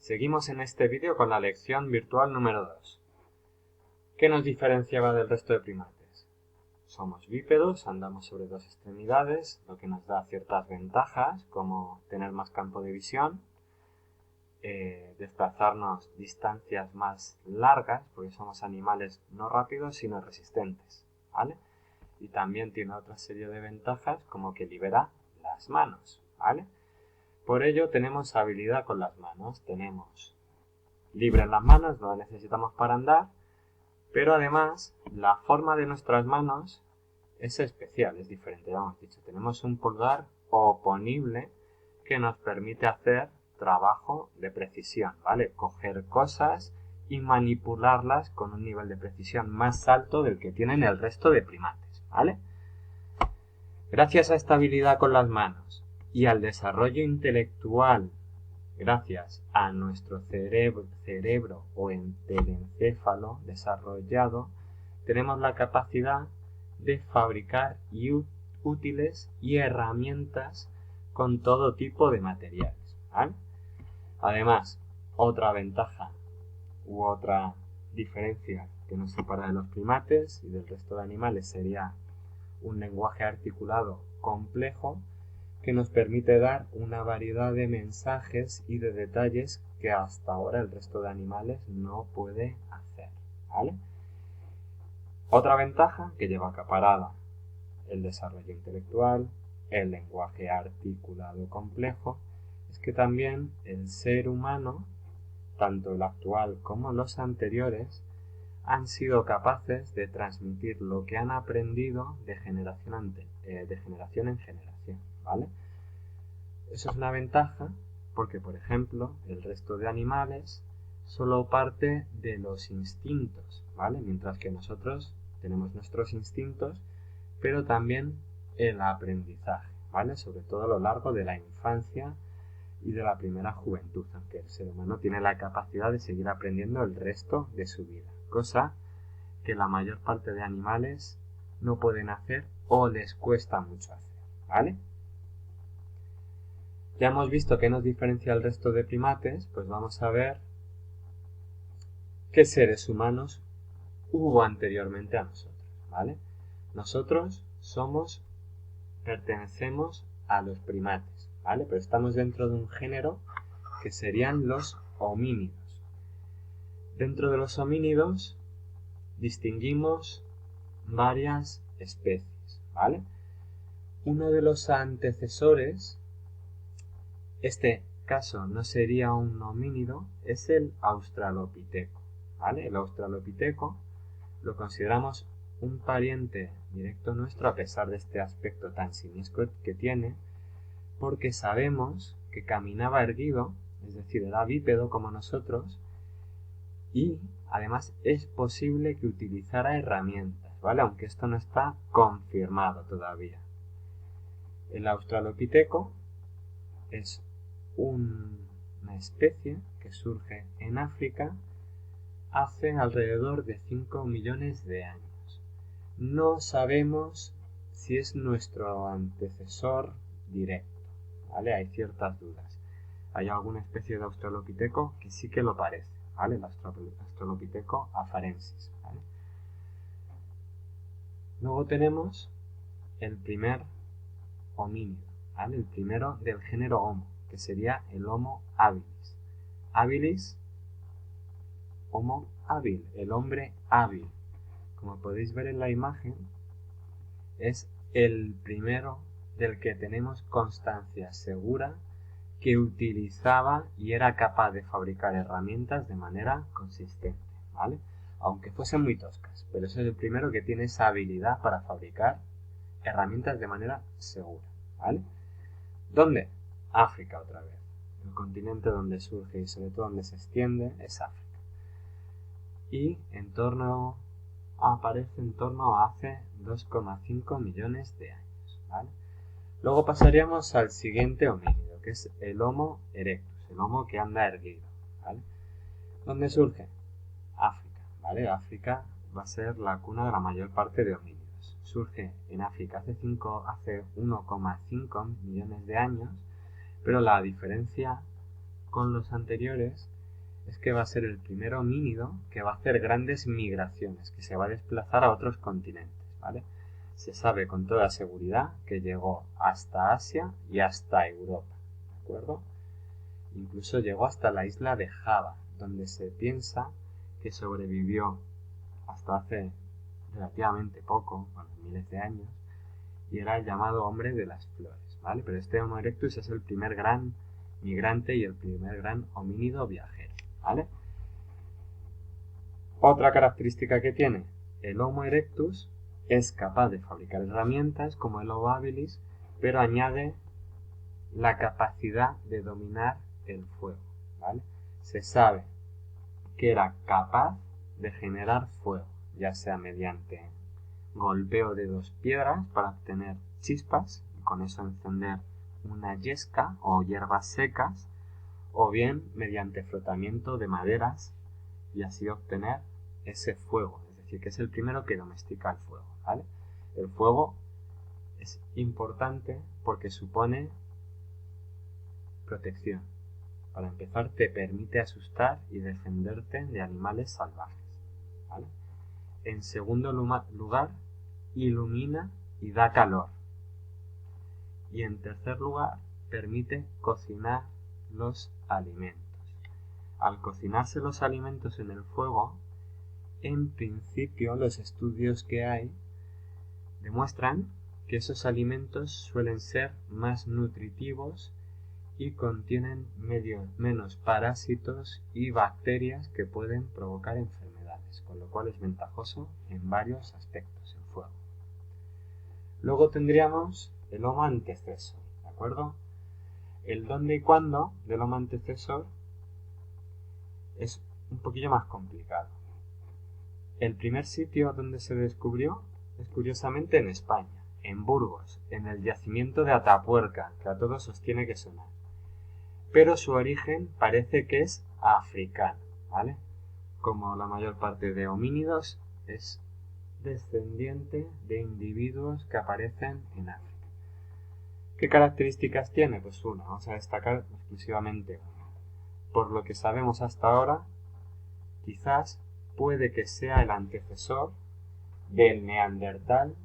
Seguimos en este vídeo con la lección virtual número 2. ¿Qué nos diferenciaba del resto de primates? Somos bípedos, andamos sobre dos extremidades, lo que nos da ciertas ventajas, como tener más campo de visión, desplazarnos distancias más largas, porque somos animales no rápidos, sino resistentes, ¿vale? Y también tiene otra serie de ventajas, como que libera las manos, ¿vale? Por ello tenemos habilidad con las manos, tenemos libres las manos, no las necesitamos para andar, pero además la forma de nuestras manos es especial, es diferente, ya hemos dicho. Tenemos un pulgar oponible que nos permite hacer trabajo de precisión, ¿vale? Coger cosas y manipularlas con un nivel de precisión más alto del que tienen el resto de primates, ¿vale? Gracias a esta habilidad con las manos y al desarrollo intelectual, gracias a nuestro cerebro o telencéfalo desarrollado, tenemos la capacidad de fabricar útiles y herramientas con todo tipo de materiales, ¿vale? Además, otra ventaja u otra diferencia que nos separa de los primates y del resto de animales sería un lenguaje articulado complejo que nos permite dar una variedad de mensajes y de detalles que hasta ahora el resto de animales no puede hacer, ¿vale? Otra ventaja que lleva acaparada el desarrollo intelectual, el lenguaje articulado complejo, es que también el ser humano, tanto el actual como los anteriores, han sido capaces de transmitir lo que han aprendido de generación en generación, ¿vale? Eso es una ventaja porque, por ejemplo, el resto de animales solo parte de los instintos, ¿vale? Mientras que nosotros tenemos nuestros instintos, pero también el aprendizaje, ¿vale? Sobre todo a lo largo de la infancia y de la primera juventud, aunque el ser humano tiene la capacidad de seguir aprendiendo el resto de su vida, cosa que la mayor parte de animales no pueden hacer o les cuesta mucho hacer, ¿vale? Ya hemos visto qué nos diferencia al resto de primates, pues vamos a ver qué seres humanos hubo anteriormente a nosotros, ¿vale? Nosotros pertenecemos a los primates, ¿vale? Pero estamos dentro de un género que serían los homínidos. Dentro de los homínidos distinguimos varias especies, ¿vale? Uno de los antecesores, este caso no sería un homínido, es el australopiteco, ¿vale? El australopiteco lo consideramos un pariente directo nuestro a pesar de este aspecto tan siniestro que tiene, porque sabemos que caminaba erguido, es decir, era bípedo como nosotros, y además es posible que utilizara herramientas, ¿vale? Aunque esto no está confirmado todavía. El australopiteco es una especie que surge en África hace alrededor de 5 millones de años. No sabemos si es nuestro antecesor directo, ¿vale? Hay ciertas dudas. Hay alguna especie de australopiteco que sí que lo parece, ¿vale? El australopiteco afarensis, ¿vale? Luego tenemos el primer homínido, ¿vale? El primero del género Homo, que sería el Homo habilis. Habilis, Homo hábil, el hombre hábil. Como podéis ver en la imagen, es el primero del que tenemos constancia segura que utilizaba y era capaz de fabricar herramientas de manera consistente, ¿vale? Aunque fuesen muy toscas, pero ese es el primero que tiene esa habilidad para fabricar herramientas de manera segura, ¿vale? ¿Dónde? África otra vez. El continente donde surge y sobre todo donde se extiende es África. Y aparece en torno a hace 2,5 millones de años, ¿vale? Luego pasaríamos al siguiente homínido, que es el Homo erectus, el Homo que anda erguido, ¿vale? ¿Dónde surge? África, ¿vale? África va a ser la cuna de la mayor parte de homínidos. Surge en África hace 1,5 millones de años, pero la diferencia con los anteriores es que va a ser el primer homínido que va a hacer grandes migraciones, que se va a desplazar a otros continentes, ¿vale? Se sabe con toda seguridad que llegó hasta Asia y hasta Europa, ¿de acuerdo? Incluso llegó hasta la isla de Java, donde se piensa que sobrevivió hasta hace relativamente poco, bueno, miles de años, y era el llamado hombre de las flores, ¿vale? Pero este Homo erectus es el primer gran migrante y el primer gran homínido viajero, ¿vale? Otra característica que tiene el Homo erectus es capaz de fabricar herramientas como el Homo habilis, pero añade la capacidad de dominar el fuego, ¿vale? Se sabe que era capaz de generar fuego, ya sea mediante golpeo de dos piedras para obtener chispas y con eso encender una yesca o hierbas secas, o bien mediante frotamiento de maderas y así obtener ese fuego, es decir, que es el primero que domestica el fuego, ¿vale? El fuego es importante porque supone protección. Para empezar, te permite asustar y defenderte de animales salvajes, ¿vale? En segundo lugar, ilumina y da calor. Y en tercer lugar, permite cocinar los alimentos. Al cocinarse los alimentos en el fuego, en principio los estudios que hay demuestran que esos alimentos suelen ser más nutritivos y contienen menos parásitos y bacterias que pueden provocar enfermedades, con lo cual es ventajoso en varios aspectos el fuego. Luego tendríamos el Homo antecesor, ¿de acuerdo? El dónde y cuándo del Homo antecesor es un poquillo más complicado. El primer sitio donde se descubrió es curiosamente en España, en Burgos, en el yacimiento de Atapuerca, que a todos os tiene que sonar. Pero su origen parece que es africano, ¿vale? Como la mayor parte de homínidos, es descendiente de individuos que aparecen en África. ¿Qué características tiene? Pues una, vamos a destacar exclusivamente una. Por lo que sabemos hasta ahora, quizás puede que sea el antecesor del Neandertal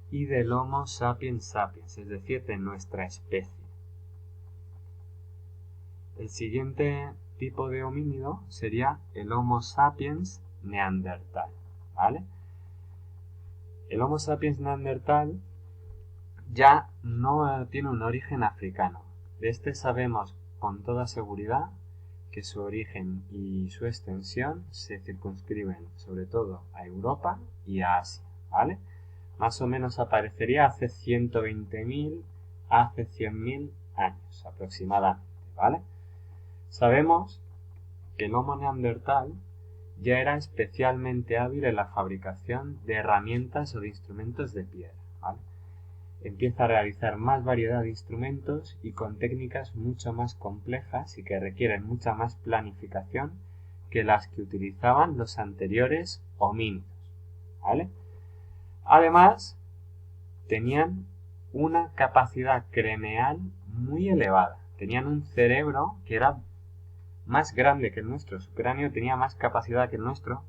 y del Homo sapiens sapiens, es decir, de nuestra especie. El siguiente tipo de homínido sería el Homo sapiens neandertal, ¿vale? El Homo sapiens neandertal ya no tiene un origen africano. De este sabemos con toda seguridad que su origen y su extensión se circunscriben sobre todo a Europa y a Asia, ¿vale? Más o menos aparecería hace 120.000 a hace 100.000 años aproximadamente, ¿vale? Sabemos que el Homo neandertal ya era especialmente hábil en la fabricación de herramientas o de instrumentos de piedra, ¿vale? Empieza a realizar más variedad de instrumentos y con técnicas mucho más complejas y que requieren mucha más planificación que las que utilizaban los anteriores homínidos, ¿vale? Además, tenían una capacidad craneal muy elevada. Tenían un cerebro que era más grande que el nuestro. Su cráneo tenía más capacidad que el nuestro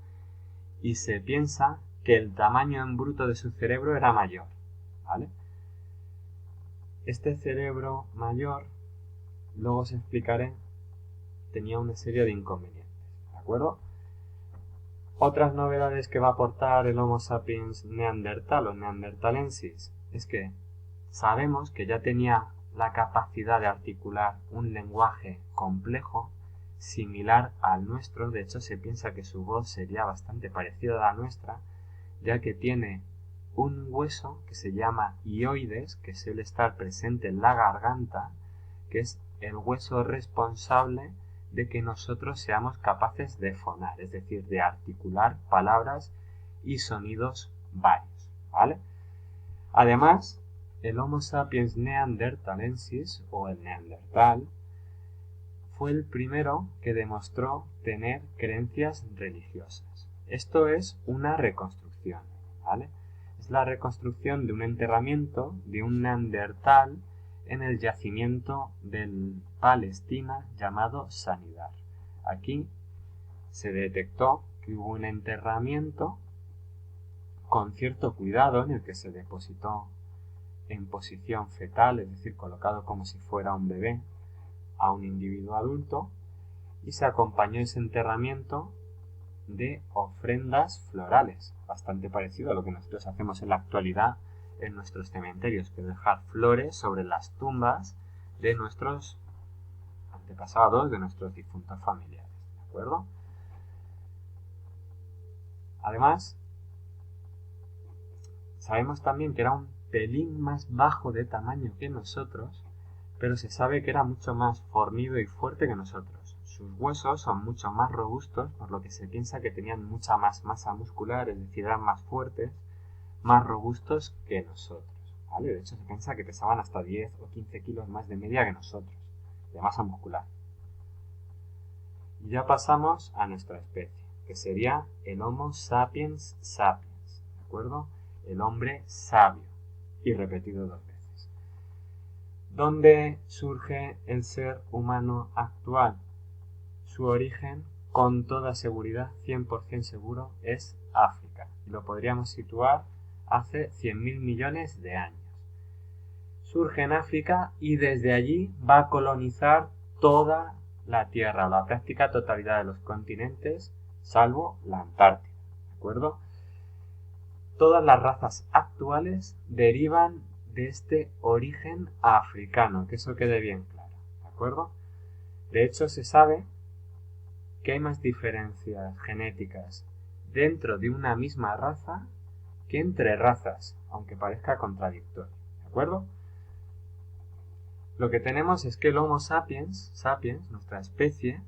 y se piensa que el tamaño en bruto de su cerebro era mayor, ¿vale? Este cerebro mayor, luego os explicaré, tenía una serie de inconvenientes, ¿de acuerdo? Otras novedades que va a aportar el Homo sapiens neandertal o neanderthalensis es que sabemos que ya tenía la capacidad de articular un lenguaje complejo similar al nuestro. De hecho, se piensa que su voz sería bastante parecida a la nuestra, ya que tiene un hueso que se llama hioides, que suele estar presente en la garganta, que es el hueso responsable de que nosotros seamos capaces de fonar, es decir, de articular palabras y sonidos varios, ¿vale? Además, el Homo sapiens neanderthalensis, o el neandertal, fue el primero que demostró tener creencias religiosas. Esto es una reconstrucción, ¿vale? Es la reconstrucción de un enterramiento de un neandertal en el yacimiento de Palestina llamado Sanidar. Aquí se detectó que hubo un enterramiento con cierto cuidado en el que se depositó en posición fetal, es decir, colocado como si fuera un bebé, a un individuo adulto, y se acompañó ese enterramiento de ofrendas florales, bastante parecido a lo que nosotros hacemos en la actualidad en nuestros cementerios, que es dejar flores sobre las tumbas de nuestros antepasados, de nuestros difuntos familiares, ¿de acuerdo? Además, sabemos también que era un pelín más bajo de tamaño que nosotros, pero se sabe que era mucho más fornido y fuerte que nosotros. Sus huesos son mucho más robustos, por lo que se piensa que tenían mucha más masa muscular, es decir, eran más fuertes, más robustos que nosotros, ¿vale? De hecho, se piensa que pesaban hasta 10 o 15 kilos más de media que nosotros, de masa muscular. Y ya pasamos a nuestra especie, que sería el Homo sapiens sapiens, ¿de acuerdo? El hombre sabio, y repetido 2 veces. ¿Dónde surge el ser humano actual? Su origen, con toda seguridad, 100% seguro, es África. Y lo podríamos situar hace 100.000 millones de años. Surge en África y desde allí va a colonizar toda la Tierra, la práctica totalidad de los continentes, salvo la Antártida, ¿de acuerdo? Todas las razas actuales derivan de este origen africano, que eso quede bien claro, ¿de acuerdo? De hecho, se sabe que hay más diferencias genéticas dentro de una misma raza que entre razas, aunque parezca contradictorio, ¿de acuerdo? Lo que tenemos es que el Homo sapiens, nuestra especie,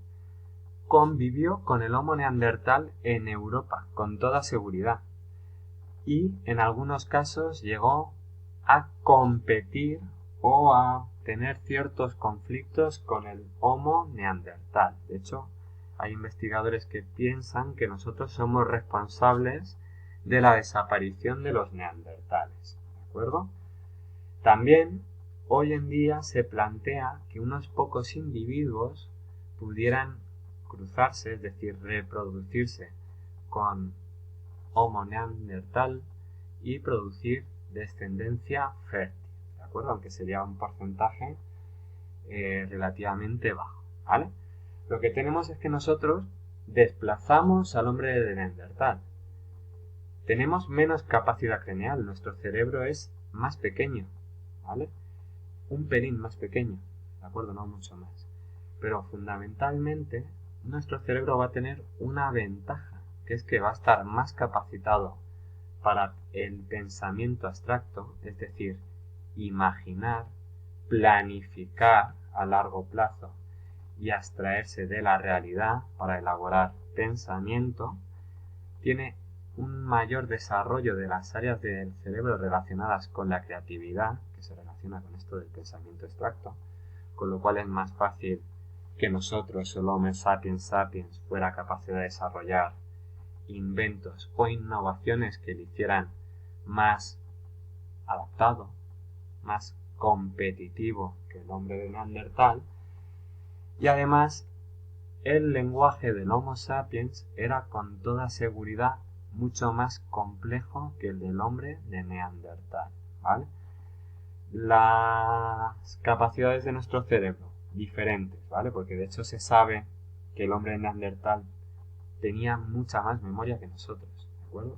convivió con el Homo neandertal en Europa, con toda seguridad. Y en algunos casos llegó a competir o a tener ciertos conflictos con el Homo neandertal. De hecho, hay investigadores que piensan que nosotros somos responsables de la desaparición de los neandertales, ¿de acuerdo? También, hoy en día se plantea que unos pocos individuos pudieran cruzarse, es decir, reproducirse con Homo neandertal y producir descendencia fértil, ¿de acuerdo? Aunque sería un porcentaje relativamente bajo, ¿vale? Lo que tenemos es que nosotros desplazamos al hombre de Neandertal. Tenemos menos capacidad craneal, nuestro cerebro es más pequeño, ¿vale? Un pelín más pequeño, ¿de acuerdo? No mucho más. Pero fundamentalmente nuestro cerebro va a tener una ventaja, que es que va a estar más capacitado para el pensamiento abstracto, es decir, imaginar, planificar a largo plazo y abstraerse de la realidad para elaborar pensamiento, tiene un mayor desarrollo de las áreas del cerebro relacionadas con la creatividad, que se relaciona con esto del pensamiento abstracto, con lo cual es más fácil que nosotros, el Homo sapiens sapiens, fuera capaz de desarrollar inventos o innovaciones que le hicieran más adaptado, más competitivo que el hombre de Neandertal. Y además, el lenguaje del Homo sapiens era con toda seguridad mucho más complejo que el del hombre de Neandertal, ¿vale? Las capacidades de nuestro cerebro, diferentes, ¿vale? Porque de hecho se sabe que el hombre de Neandertal tenía mucha más memoria que nosotros, ¿de acuerdo?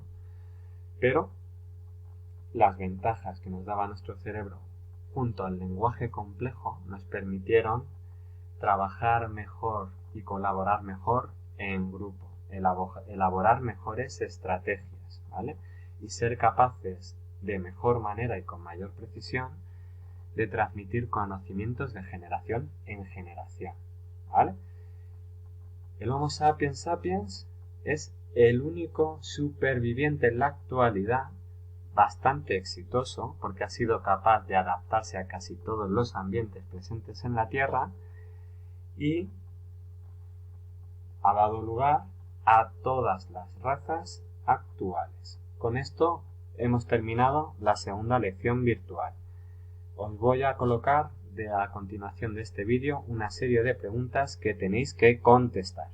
Pero las ventajas que nos daba nuestro cerebro junto al lenguaje complejo nos permitieron trabajar mejor y colaborar mejor en grupo, elaborar mejores estrategias, ¿vale? Y ser capaces de mejor manera y con mayor precisión de transmitir conocimientos de generación en generación, ¿vale? El Homo sapiens sapiens es el único superviviente en la actualidad bastante exitoso porque ha sido capaz de adaptarse a casi todos los ambientes presentes en la Tierra y ha dado lugar a todas las razas actuales. Con esto hemos terminado la segunda lección virtual. os voy a colocar a continuación de este vídeo una serie de preguntas que tenéis que contestar.